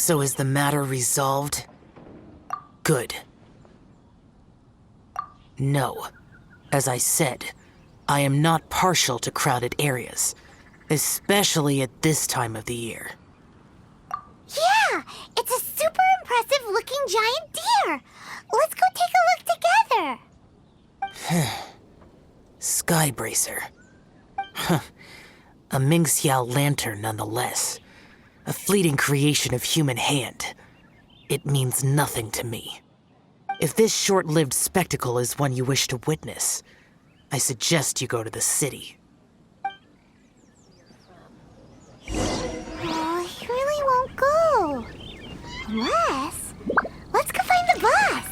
So is the matter resolved? Good. No. As I said, I am not partial to crowded areas, especially at this time of the year. Yeah! It's a super impressive looking giant deer! Let's go take a look together! Skybracer. Huh. A Ming Xiao lantern nonetheless. A fleeting creation of human hand. It means nothing to me. If this short-lived spectacle is one you wish to witness, I suggest you go to the city. Oh, he really won't go. Unless... let's go find the boss.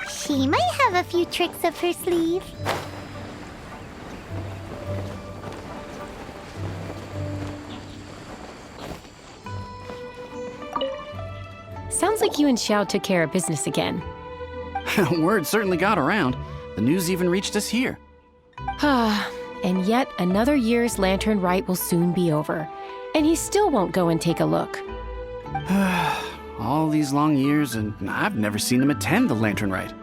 She might have a few tricks up her sleeve. Sounds like you and Xiao took care of business again. Word certainly got around. The news even reached us here. And yet another year's lantern rite will soon be over. And he still won't go and take a look. All these long years, and I've never seen him attend the lantern rite.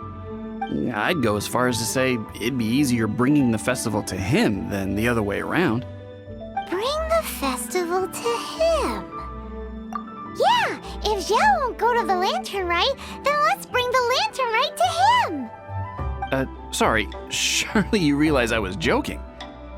I'd go as far as to say it'd be easier bringing the festival to him than the other way around. Bring the festival to him. Yeah, if Xiao won't go to the lantern rite, then let's bring the lantern rite to him. Sorry, surely you realize I was joking.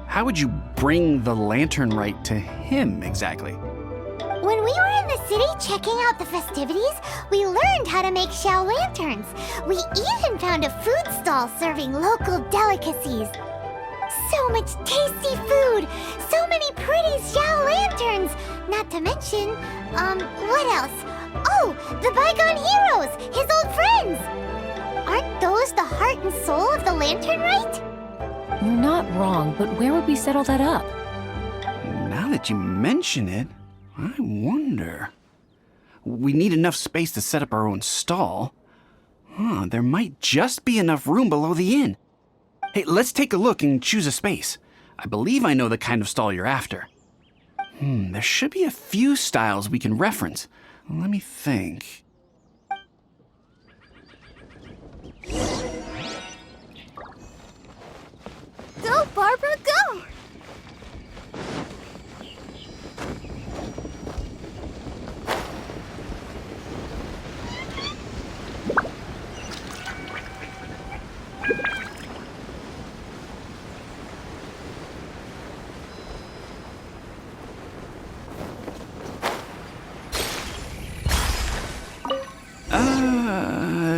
How would you bring the lantern rite to him exactly? When we were in the city checking out the festivities, we learned how to make Xiao lanterns. We even found a food stall serving local delicacies. So much tasty food! So many pretty Xiao lanterns! Not to mention, what else? Oh, the bygone heroes! His old friends! Aren't those the heart and soul of the lantern rite? You're not wrong, but where would we settle that up? Now that you mention it, I wonder. We need enough space to set up our own stall. There might just be enough room below the inn. Hey, let's take a look and choose a space. I believe I know the kind of stall you're after. There should be a few styles we can reference. Let me think. Go, Barbara, go!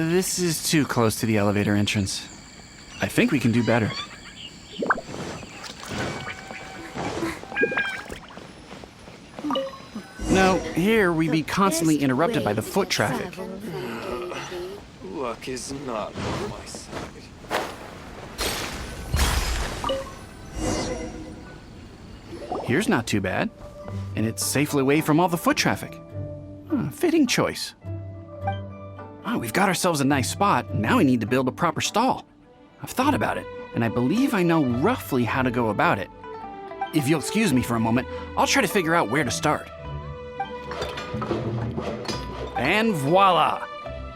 This is too close to the elevator entrance. I think we can do better. No, here we'd be constantly interrupted by the foot traffic. Luck is not on my side. Here's not too bad, and it's safely away from all the foot traffic. Fitting choice. We've got ourselves a nice spot. Now we need to build a proper stall. I've thought about it, and I believe I know roughly how to go about it. If you'll excuse me for a moment, I'll try to figure out where to start. And voila!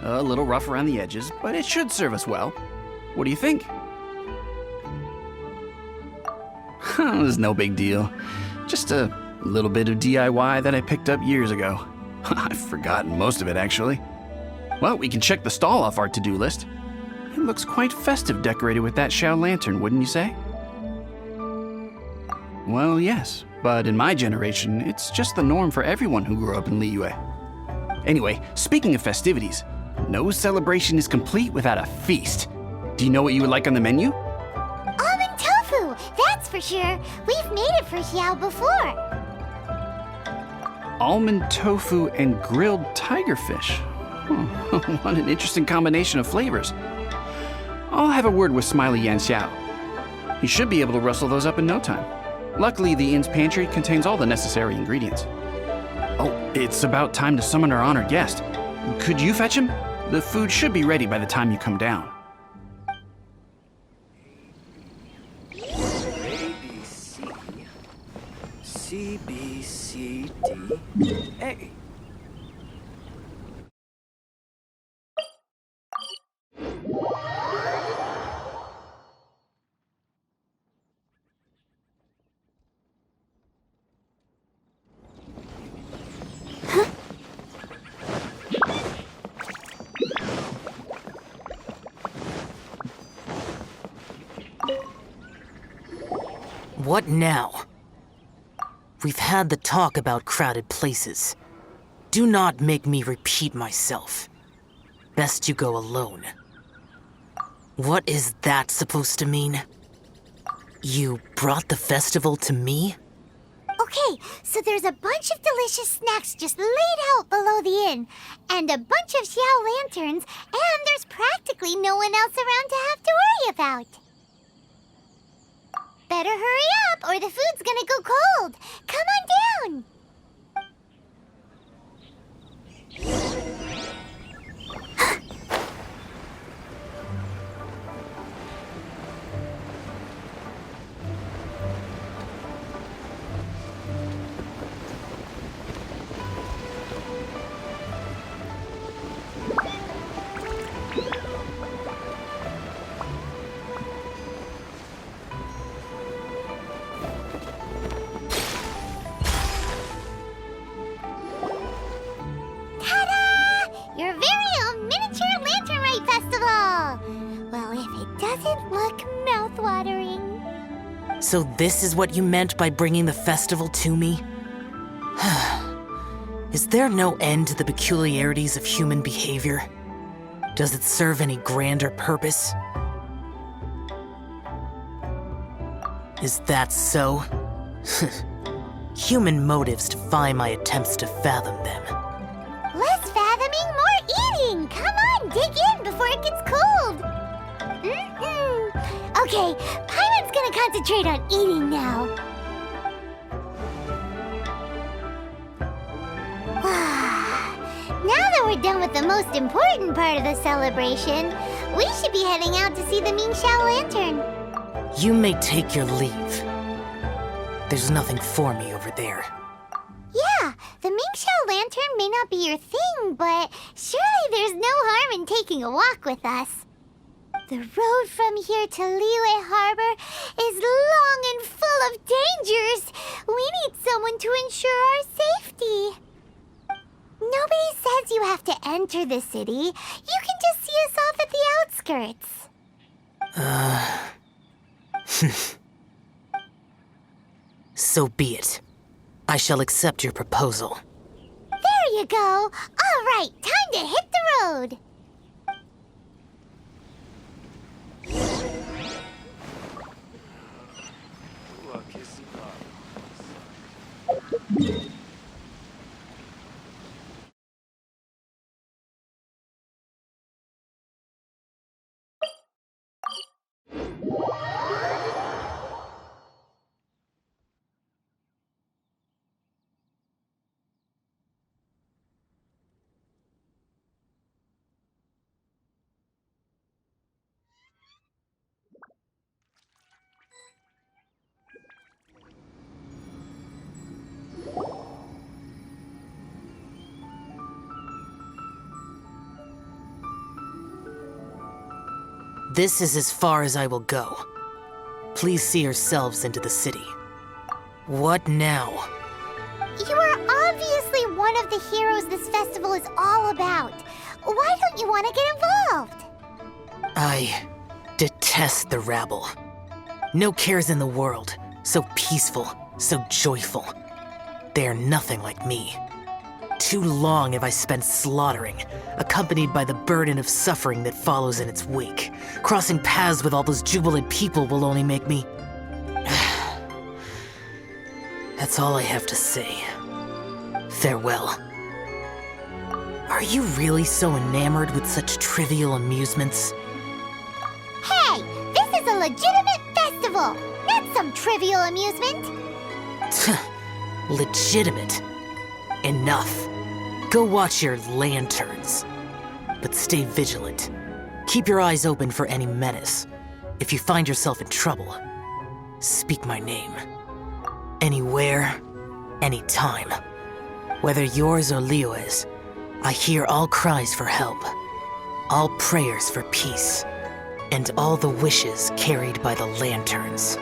A little rough around the edges, but it should serve us well. What do you think? It's no big deal. Just a little bit of DIY that I picked up years ago. I've forgotten most of it, actually. Well, we can check the stall off our to-do list. It looks quite festive decorated with that Xiao lantern, wouldn't you say? Well, yes, but in my generation, it's just the norm for everyone who grew up in Liyue. Anyway, speaking of festivities, no celebration is complete without a feast. Do you know what you would like on the menu? Almond tofu, that's for sure. We've made it for Xiao before. Almond tofu and grilled tigerfish. What an interesting combination of flavors. I'll have a word with Smiley Yan Xiao. He should be able to rustle those up in no time. Luckily, the inn's pantry contains all the necessary ingredients. Oh, it's about time to summon our honored guest. Could you fetch him? The food should be ready by the time you come down. A, B, C, C, B, C, D, A. What now? We've had the talk about crowded places. Do not make me repeat myself. Best you go alone. What is that supposed to mean? You brought the festival to me? Okay, so there's a bunch of delicious snacks just laid out below the inn, and a bunch of Xiao lanterns, and there's practically no one else around to have to worry about. Better hurry up, or the food's gonna go cold. Come on down. Ta-da! Your very own miniature lantern rite festival! Well, if it doesn't look mouth-watering. So this is what you meant by bringing the festival to me? Is there no end to the peculiarities of human behavior? Does it serve any grander purpose? Is that so? Human motives defy my attempts to fathom them. Less fathoming, more eating! Come on, dig in before it gets cold! Okay, Paimon's gonna concentrate on eating now. Now that we're done with the most important part of the celebration, we should be heading out to see the Xiao lantern. You may take your leave. There's nothing for me over there. Yeah, the Xiao lantern may not be your thing, but surely there's no harm in taking a walk with us. The road from here to Liyue Harbor is long and full of dangers. We need someone to ensure our safety. Nobody says you have to enter the city. You can just see us off at the outskirts. So be it. I shall accept your proposal. There you go. All right, time to hit the road. Look, is love. This is as far as I will go. Please see yourselves into the city. What now? You are obviously one of the heroes this festival is all about. Why don't you want to get involved? I detest the rabble. No cares in the world. So peaceful, so joyful. They are nothing like me. Too long have I spent slaughtering, accompanied by the burden of suffering that follows in its wake. Crossing paths with all those jubilant people will only make me... That's all I have to say. Farewell. Are you really so enamored with such trivial amusements? Hey, this is a legitimate festival, not some trivial amusement. Legitimate. Enough. Go watch your lanterns. But stay vigilant. Keep your eyes open for any menace. If you find yourself in trouble, speak my name. Anywhere, anytime. Whether yours or Liyue's, I hear all cries for help, all prayers for peace, and all the wishes carried by the lanterns.